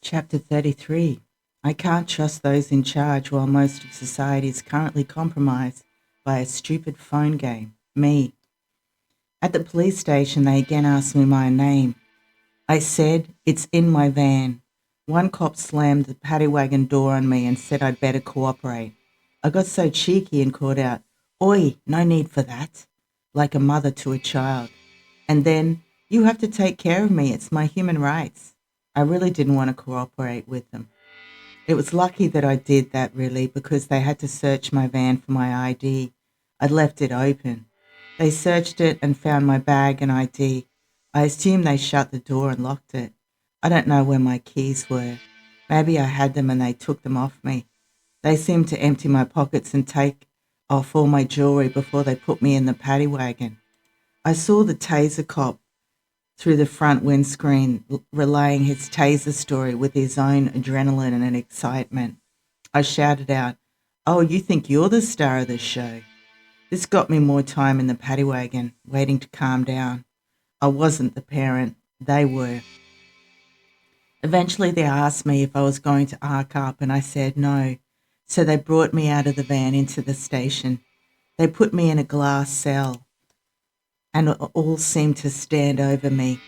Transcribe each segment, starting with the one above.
Chapter 33. I can't trust those in charge while most of society is currently compromised by a stupid phone game. Me. At the police station, they again asked me my name. I said, "It's in my van." One cop slammed the paddy wagon door on me and said I'd better cooperate. I got so cheeky and called out, "Oi, no need for that," like a mother to a child. And then, "You have to take care of me, it's my human rights." I really didn't want to cooperate with them. It was lucky that I did that, really, because they had to search my van for my ID. I'd left it open. They searched it and found my bag and ID. I assume they shut the door and locked it. I don't know where my keys were. Maybe I had them and they took them off me. They seemed to empty my pockets and take off all my jewelry before they put me in the paddy wagon. I saw the taser cop through the front windscreen, relaying his taser story with his own adrenaline and excitement. I shouted out, "Oh, you think you're the star of the show?" This got me more time in the paddy wagon, waiting to calm down. I wasn't the parent, they were. Eventually, they asked me if I was going to arc up, and I said no. So they brought me out of the van into the station. They put me in a glass cell and all seemed to stand over me.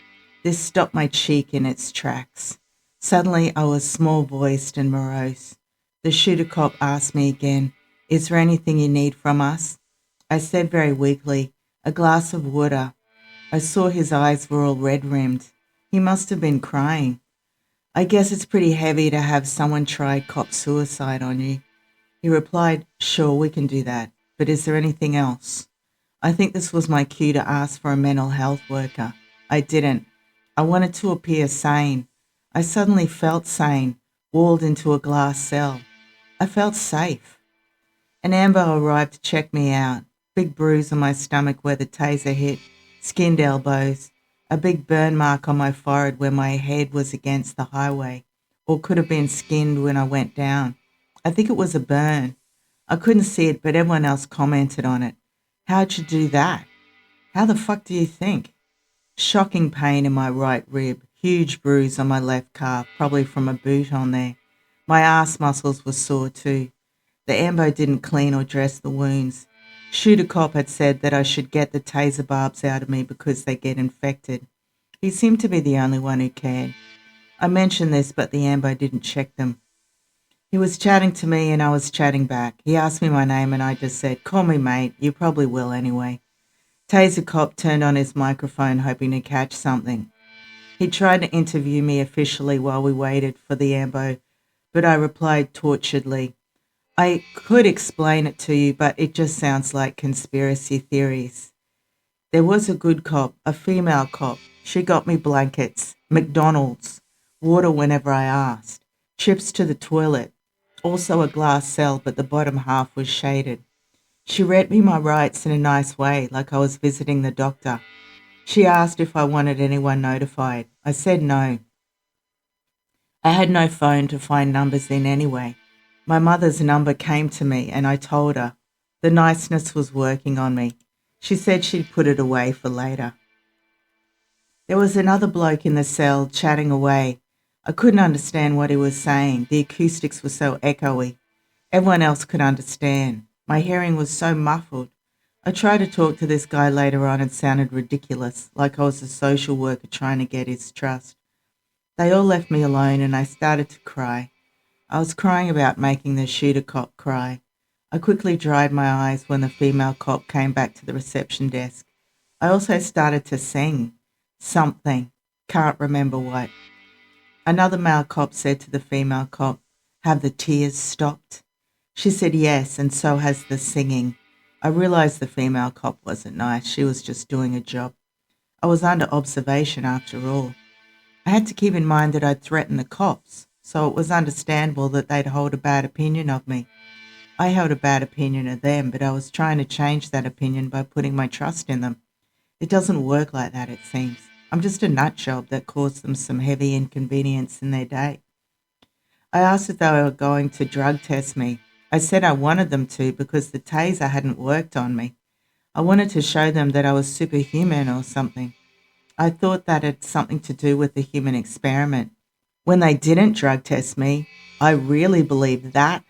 This stopped my cheek in its tracks. Suddenly, I was small voiced and morose. The shooter cop asked me again, "Is there anything you need from us?" I said very weakly, "A glass of water." I saw his eyes were all red rimmed. He must have been crying. "I guess it's pretty heavy to have someone try cop suicide on you." He replied, "Sure, we can do that. But is there anything else?" I think this was my cue to ask for a mental health worker. I didn't. I wanted to appear sane. I suddenly felt sane, walled into a glass cell. I felt safe. An ambo arrived to check me out. Big bruise on my stomach where the taser hit, skinned elbows, a big burn mark on my forehead where my head was against the highway, or could have been skinned when I went down. I think it was a burn. I couldn't see it, but everyone else commented on it. "How'd you do that?" "How the fuck do you think?" Shocking pain in my right rib, huge bruise on my left calf, probably from a boot on there. My ass muscles were sore too. The ambo didn't clean or dress the wounds. Shooter cop had said that I should get the taser barbs out of me because they get infected. He seemed to be the only one who cared. I mentioned this, but the ambo didn't check them. He was chatting to me and I was chatting back. He asked me my name and I just said, "Call me mate, you probably will anyway." Taser cop turned on his microphone hoping to catch something. He tried to interview me officially while we waited for the ambo, but I replied torturedly, "I could explain it to you, but it just sounds like conspiracy theories." There was a good cop, a female cop. She got me blankets, McDonald's, water whenever I asked, trips to the toilet, also a glass cell, but the bottom half was shaded. She read me my rights in a nice way, like I was visiting the doctor. She asked if I wanted anyone notified. I said no. I had no phone to find numbers in anyway. My mother's number came to me and I told her. The niceness was working on me. She said she'd put it away for later. There was another bloke in the cell chatting away. I couldn't understand what he was saying. The acoustics were so echoey. Everyone else could understand. My hearing was so muffled. I tried to talk to this guy later on and sounded ridiculous, like I was a social worker trying to get his trust. They all left me alone and I started to cry. I was crying about making the shooter cop cry. I quickly dried my eyes when the female cop came back to the reception desk. I also started to sing. Something. Can't remember what. Another male cop said to the female cop, "Have the tears stopped?" She said yes, and so has the singing. I realized the female cop wasn't nice. She was just doing a job. I was under observation after all. I had to keep in mind that I'd threatened the cops, so it was understandable that they'd hold a bad opinion of me. I held a bad opinion of them, but I was trying to change that opinion by putting my trust in them. It doesn't work like that, it seems. I'm just a nut job that caused them some heavy inconvenience in their day. I asked if they were going to drug test me. I said I wanted them to because the taser hadn't worked on me. I wanted to show them that I was superhuman or something. I thought that had something to do with the human experiment. When they didn't drug test me, I really believe that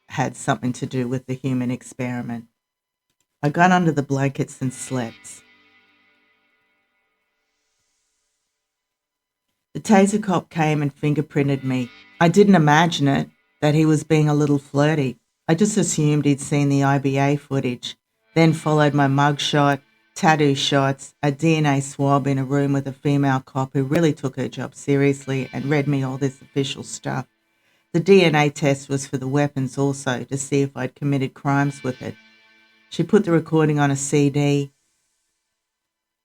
had something to do with the human experiment. I got under the blankets and slept. The taser cop came and fingerprinted me. I didn't imagine it, that he was being a little flirty. I just assumed he'd seen the IBA footage, then followed my mugshot, tattoo shots, a DNA swab in a room with a female cop who really took her job seriously and read me all this official stuff. The DNA test was for the weapons also, to see if I'd committed crimes with it. She put the recording on a CD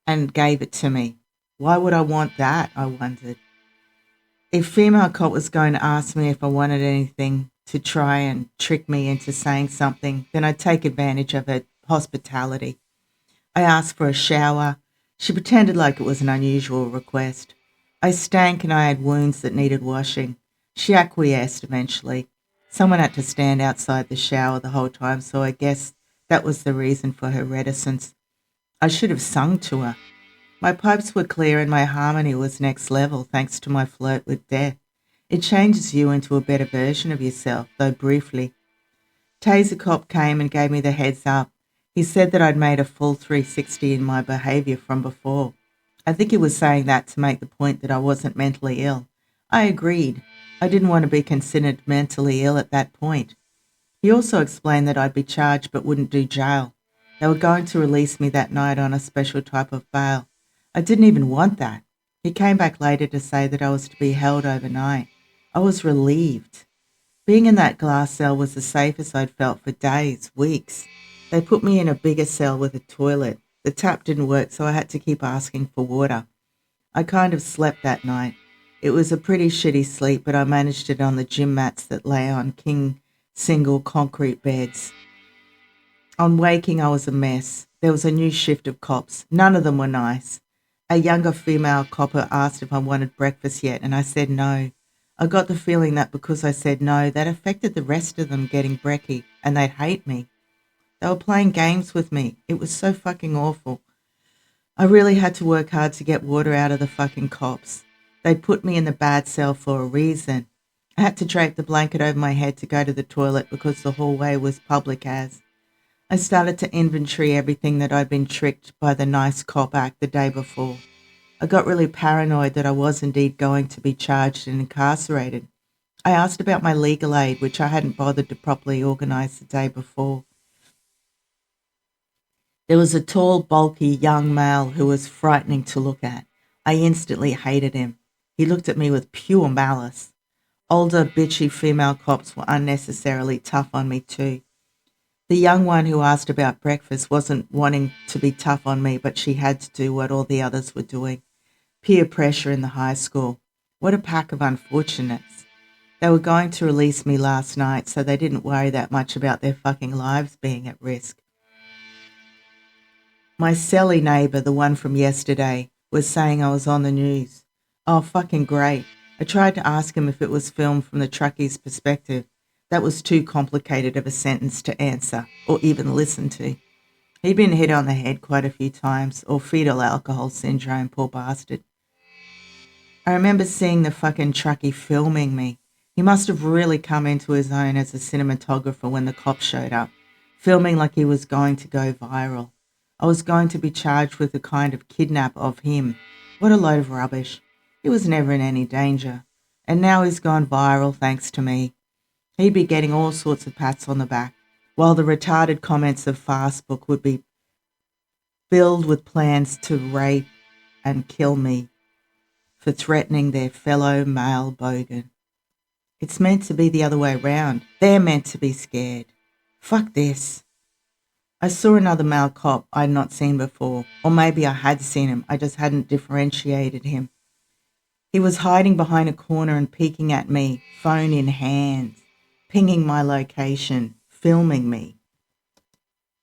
and gave it to me. Why would I want that, I wondered. If female cop was going to ask me if I wanted anything to try and trick me into saying something, then I'd take advantage of her hospitality. I asked for a shower. She pretended like it was an unusual request. I stank and I had wounds that needed washing. She acquiesced eventually. Someone had to stand outside the shower the whole time, so I guess that was the reason for her reticence. I should have sung to her. My pipes were clear and my harmony was next level thanks to my flirt with death. It changes you into a better version of yourself, though briefly. Taser Cop came and gave me the heads up. He said that I'd made a full 360 in my behaviour from before. I think he was saying that to make the point that I wasn't mentally ill. I agreed. I didn't want to be considered mentally ill at that point. He also explained that I'd be charged but wouldn't do jail. They were going to release me that night on a special type of bail. I didn't even want that. He came back later to say that I was to be held overnight. I was relieved. Being in that glass cell was the safest I'd felt for days, weeks. They put me in a bigger cell with a toilet. The tap didn't work, so I had to keep asking for water. I kind of slept that night. It was a pretty shitty sleep, but I managed it on the gym mats that lay on king single concrete beds. On waking, I was a mess. There was a new shift of cops. None of them were nice. A younger female copper asked if I wanted breakfast yet, and I said no. I got the feeling that because I said no, that affected the rest of them getting brekkie, and they'd hate me. They were playing games with me. It was so fucking awful. I really had to work hard to get water out of the fucking cops. They put me in the bad cell for a reason. I had to drape the blanket over my head to go to the toilet because the hallway was public as. I started to inventory everything that I'd been tricked by the nice cop act the day before. I got really paranoid that I was indeed going to be charged and incarcerated. I asked about my legal aid, which I hadn't bothered to properly organise the day before. There was a tall, bulky young male who was frightening to look at. I instantly hated him. He looked at me with pure malice. Older, bitchy female cops were unnecessarily tough on me too. The young one who asked about breakfast wasn't wanting to be tough on me, but she had to do what all the others were doing. Peer pressure in the high school. What a pack of unfortunates. They were going to release me last night, so they didn't worry that much about their fucking lives being at risk. My celly neighbour, the one from yesterday, was saying I was on the news. Oh, fucking great. I tried to ask him if it was filmed from the truckie's perspective. That was too complicated of a sentence to answer or even listen to. He'd been hit on the head quite a few times, or fetal alcohol syndrome, poor bastard. I remember seeing the fucking truckie filming me. He must have really come into his own as a cinematographer when the cops showed up, filming like he was going to go viral. I was going to be charged with a kind of kidnap of him. What a load of rubbish. He was never in any danger. And now he's gone viral thanks to me. He'd be getting all sorts of pats on the back, while the retarded comments of Fastbook would be filled with plans to rape and kill me for threatening their fellow male bogan. It's meant to be the other way around. They're meant to be scared. Fuck this. I saw another male cop I'd not seen before, or maybe I had seen him, I just hadn't differentiated him. He was hiding behind a corner and peeking at me, phone in hand, pinging my location, filming me.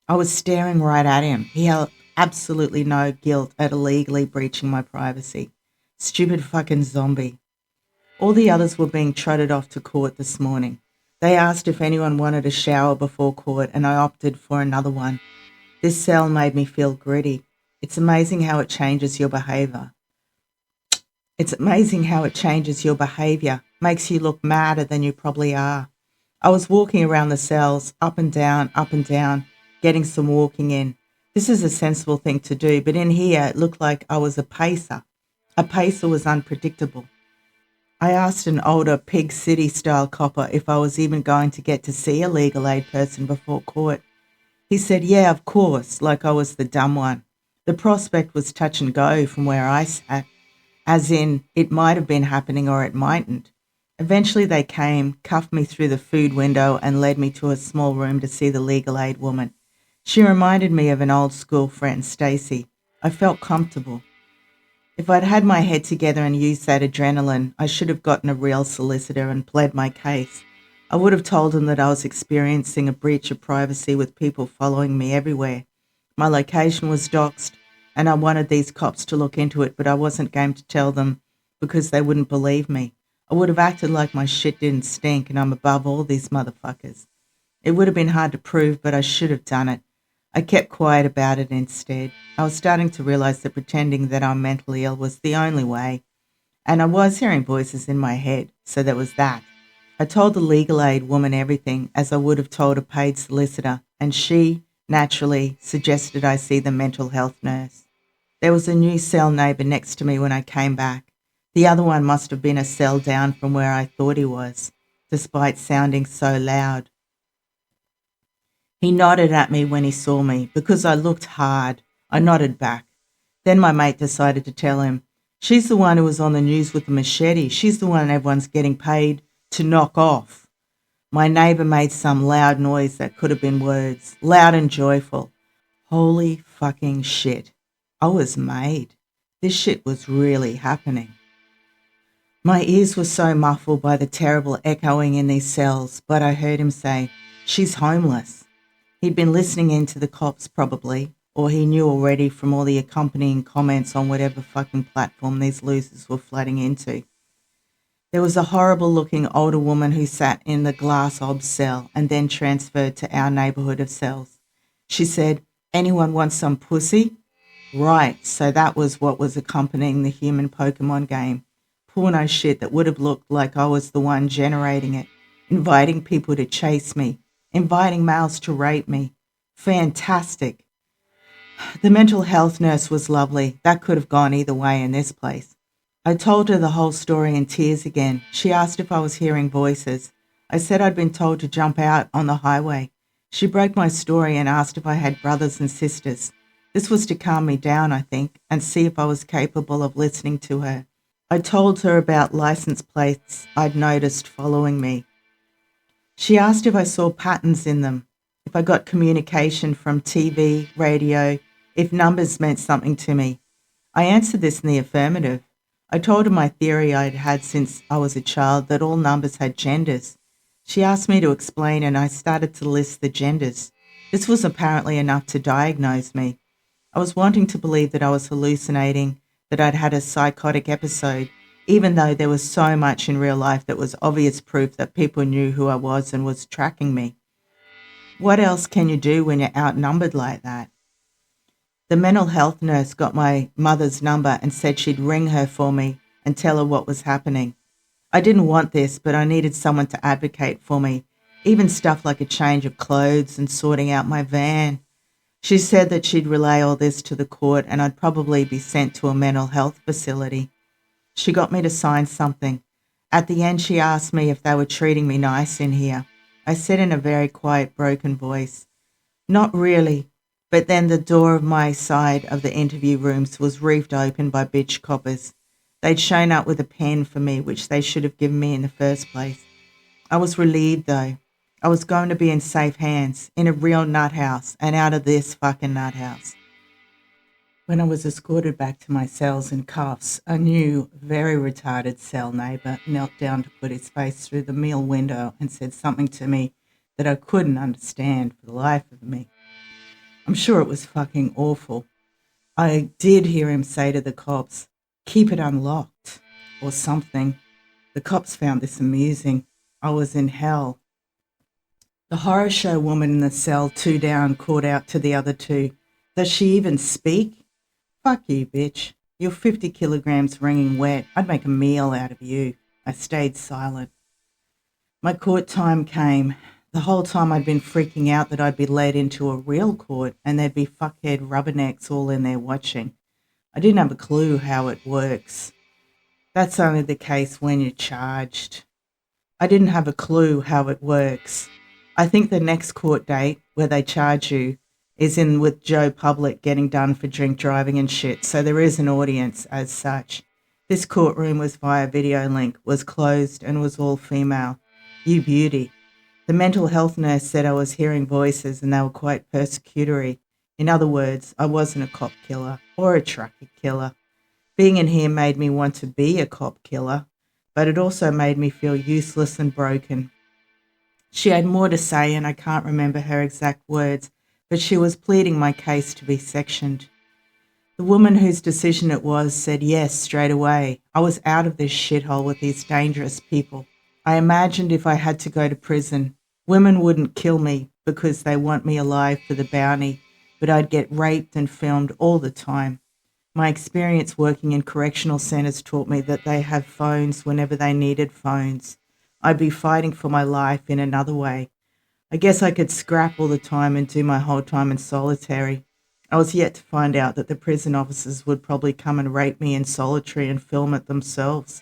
I was staring right at him. He held absolutely no guilt at illegally breaching my privacy. Stupid fucking zombie. All the others were being trotted off to court this morning. They asked if anyone wanted a shower before court, and I opted for another one. This cell made me feel gritty. It's amazing how it changes your behaviour. It's amazing how it changes your behaviour, makes you look madder than you probably are. I was walking around the cells, up and down, getting some walking in. This is a sensible thing to do, but in here it looked like I was a pacer. A pacer was unpredictable. I asked an older Pig City style copper if I was even going to get to see a legal aid person before court. He said, yeah, of course, like I was the dumb one. The prospect was touch and go from where I sat, as in it might have been happening or it mightn't. Eventually they came, cuffed me through the food window and led me to a small room to see the legal aid woman. She reminded me of an old school friend, Stacey. I felt comfortable. If I'd had my head together and used that adrenaline, I should have gotten a real solicitor and pled my case. I would have told him that I was experiencing a breach of privacy with people following me everywhere. My location was doxed, and I wanted these cops to look into it, but I wasn't game to tell them because they wouldn't believe me. I would have acted like my shit didn't stink and I'm above all these motherfuckers. It would have been hard to prove, but I should have done it. I kept quiet about it instead. I was starting to realize that pretending that I'm mentally ill was the only way, and I was hearing voices in my head, so there was that. I told the legal aid woman everything, as I would have told a paid solicitor, and she, naturally, suggested I see the mental health nurse. There was a new cell neighbour next to me when I came back. The other one must have been a cell down from where I thought he was, despite sounding so loud. He nodded at me when he saw me. Because I looked hard, I nodded back. Then my mate decided to tell him, she's the one who was on the news with the machete. She's the one everyone's getting paid to knock off. My neighbour made some loud noise that could have been words, loud and joyful. Holy fucking shit. I was made. This shit was really happening. My ears were so muffled by the terrible echoing in these cells, but I heard him say, she's homeless. He'd been listening in to the cops probably, or he knew already from all the accompanying comments on whatever fucking platform these losers were flooding into. There was a horrible looking older woman who sat in the glass obs cell and then transferred to our neighbourhood of cells. She said, anyone want some pussy? Right, so that was what was accompanying the human Pokemon game. Porno shit that would have looked like I was the one generating it, inviting people to chase me, inviting males to rape me. Fantastic. The mental health nurse was lovely. That could have gone either way in this place. I told her the whole story in tears again. She asked if I was hearing voices. I said I'd been told to jump out on the highway. She broke my story and asked if I had brothers and sisters. This was to calm me down, I think, and see if I was capable of listening to her. I told her about license plates I'd noticed following me. She asked if I saw patterns in them, if I got communication from TV, radio, if numbers meant something to me. I answered this in the affirmative. I told her my theory I'd had since I was a child, that all numbers had genders. She asked me to explain and I started to list the genders. This was apparently enough to diagnose me. I was wanting to believe that I was hallucinating, that I'd had a psychotic episode, even though there was so much in real life that was obvious proof that people knew who I was and was tracking me. What else can you do when you're outnumbered like that? The mental health nurse got my mother's number and said she'd ring her for me and tell her what was happening. I didn't want this, but I needed someone to advocate for me, even stuff like a change of clothes and sorting out my van. She said that she'd relay all this to the court and I'd probably be sent to a mental health facility. She got me to sign something. At the end, she asked me if they were treating me nice in here. I said in a very quiet, broken voice, not really. But then the door of my side of the interview rooms was reefed open by bitch coppers. They'd shown up with a pen for me, which they should have given me in the first place. I was relieved, though. I was going to be in safe hands, in a real nut house, and out of this fucking nut house. When I was escorted back to my cells in cuffs, a new, very retarded cell neighbour knelt down to put his face through the meal window and said something to me that I couldn't understand for the life of me. I'm sure it was fucking awful. I did hear him say to the cops, keep it unlocked, or something. The cops found this amusing. I was in hell. The horror show woman in the cell 2 down called out to the other two, does she even speak? Fuck you, bitch. You're 50 kilograms wringing wet. I'd make a meal out of you. I stayed silent. My court time came. The whole time I'd been freaking out that I'd be led into a real court and there'd be fuckhead rubbernecks all in there watching. I didn't have a clue how it works. That's only the case when you're charged. I didn't have a clue how it works. I think the next court date where they charge you is in with Joe Public getting done for drink driving and shit, so there is an audience as such. This courtroom was via video link, was closed and was all female. You beauty. The mental health nurse said I was hearing voices and they were quite persecutory. In other words, I wasn't a cop killer or a trucker killer. Being in here made me want to be a cop killer, but it also made me feel useless and broken. She had more to say and I can't remember her exact words, but she was pleading my case to be sectioned. The woman whose decision it was said yes straight away. I was out of this shithole with these dangerous people. I imagined if I had to go to prison, women wouldn't kill me because they want me alive for the bounty, but I'd get raped and filmed all the time. My experience working in correctional centres taught me that they have phones whenever they needed phones. I'd be fighting for my life in another way. I guess I could scrap all the time and do my whole time in solitary. I was yet to find out that the prison officers would probably come and rape me in solitary and film it themselves.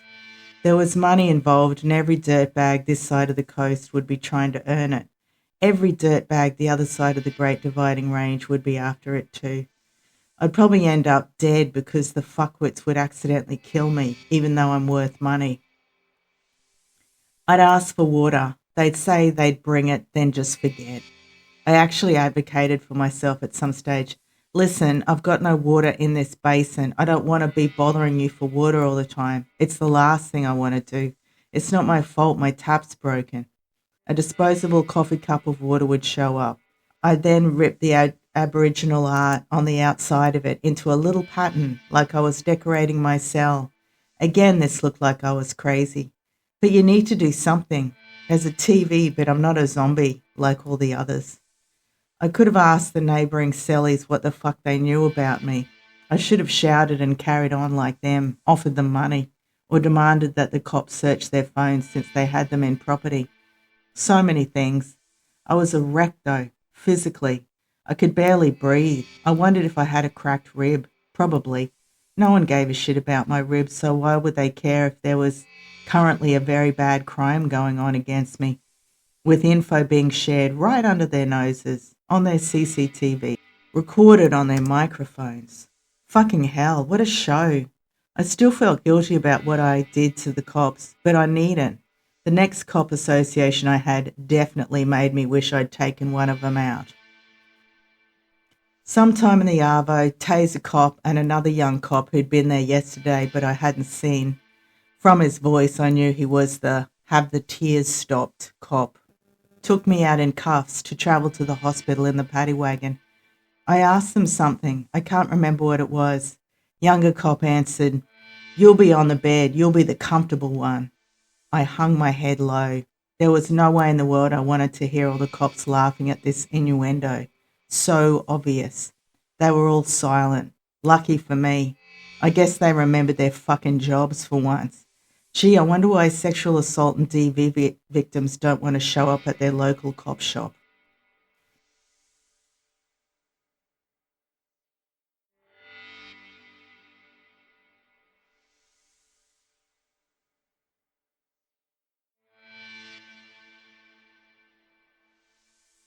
There was money involved and every dirtbag this side of the coast would be trying to earn it. Every dirtbag the other side of the Great Dividing Range would be after it too. I'd probably end up dead because the fuckwits would accidentally kill me, even though I'm worth money. I'd ask for water. They'd say they'd bring it, then just forget. I actually advocated for myself at some stage. Listen, I've got no water in this basin. I don't want to be bothering you for water all the time. It's the last thing I want to do. It's not my fault my tap's broken. A disposable coffee cup of water would show up. I'd then rip the Aboriginal art on the outside of it into a little pattern, like I was decorating my cell. Again, this looked like I was crazy. But you need to do something. There's a TV, but I'm not a zombie like all the others. I could have asked the neighbouring cellies what the fuck they knew about me. I should have shouted and carried on like them, offered them money, or demanded that the cops search their phones since they had them in property. So many things. I was a wreck though, physically. I could barely breathe. I wondered if I had a cracked rib. Probably. No one gave a shit about my ribs, so why would they care if there was currently a very bad crime going on against me, with info being shared right under their noses, on their CCTV, recorded on their microphones. Fucking hell, what a show. I still felt guilty about what I did to the cops, but I needn't. The next cop association I had definitely made me wish I'd taken one of them out. Sometime in the Arvo, Taser cop and another young cop who'd been there yesterday but I hadn't seen. From his voice, I knew he was the have the tears stopped cop. Took me out in cuffs to travel to the hospital in the paddy wagon. I asked them something. I can't remember what it was. Younger cop answered, "You'll be on the bed. You'll be the comfortable one." I hung my head low. There was no way in the world I wanted to hear all the cops laughing at this innuendo. So obvious. They were all silent. Lucky for me. I guess they remembered their fucking jobs for once. Gee, I wonder why sexual assault and DV victims don't want to show up at their local cop shop.